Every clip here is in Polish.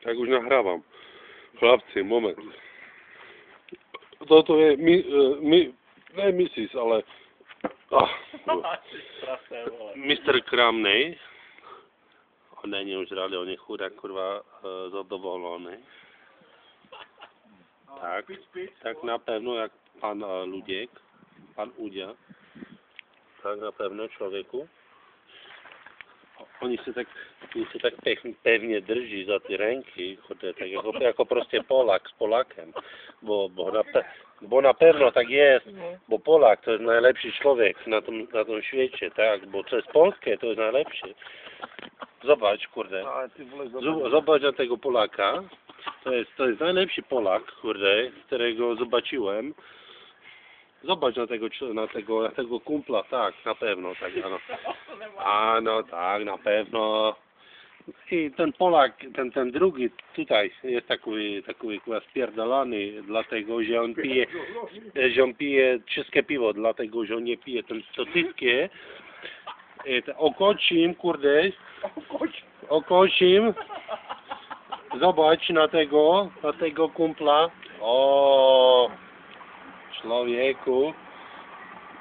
Tak už nahrávám. Chlapci, moment. Toto je ne misis, ale Mr. Kramnej. On není už rád, on je chudák, kurva, zadowolony. Tak na pewno jak pan Ludziek, pan Udzia. Tak na pewno człowieku. Oni się tak pewnie drży za te ręki, kurde, tak jako prosty Polak z Polakiem, bo na pewno tak jest, bo Polak to jest najlepszy człowiek na tym świecie, tak, bo to jest polskie, to jest najlepszy. Zobacz, kurde, zobacz na tego Polaka, to jest najlepszy Polak, kurde, którego zobaczyłem. Zobacz na tego kumpla, tak, na pewno, tak, ano. A no tak, na pewno. I ten Polak, ten drugi tutaj jest taki spierdolony, dlatego, że on pije czyskie piwo, dlatego, że on nie pije to tyskie. Okocim, kurde, okocim. Zobacz na tego kumpla. O, człowieku.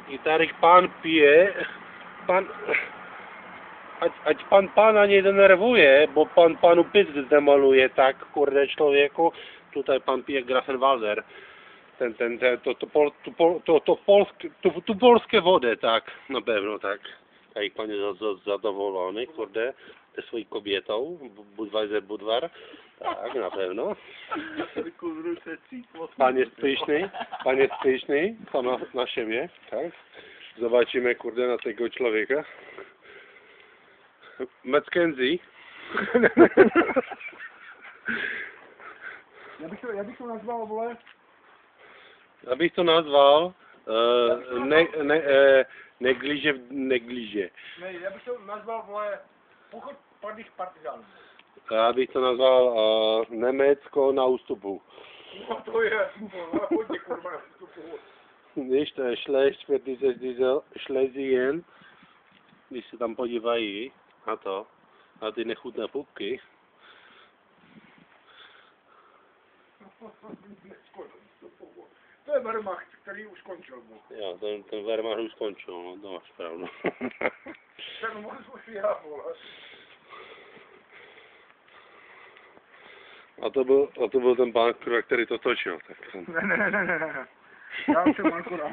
I Tarek pan pije, pan pana nie denerwuje, bo pan panu pysk zdemoluje, tak, kurde, człowieku. Tutaj pan pije Grafenwalder. To polskie wody, tak, na pewno, tak. Tak jak pan jest zadowolony, kurde, ze swoją kobietą, Budweiser, tak, na pewno. Pan jest pyszny, sam na siebie, tak. Zobaczymy, kurde, na tego człowieka. Mackenzie. Já bych to nazval, vole. Já bych to nazval negliže. Ne, já bych to nazval, vole, pochod padlých partizánů. Já bych to nazval Německo na ústupu. No to je, hodně kurva na ústupu. Nicht schlecht für diese Schlesien, když se tam podívají na ty nechutné pupky. To je Wehrmacht, který už skončil. Jo, ten Wehrmacht už skončil, no, to máš pravdu. Ten moc už já, vole. A to byl ten pán, který to točil. Tak ten... Ne. Já jsem akorát.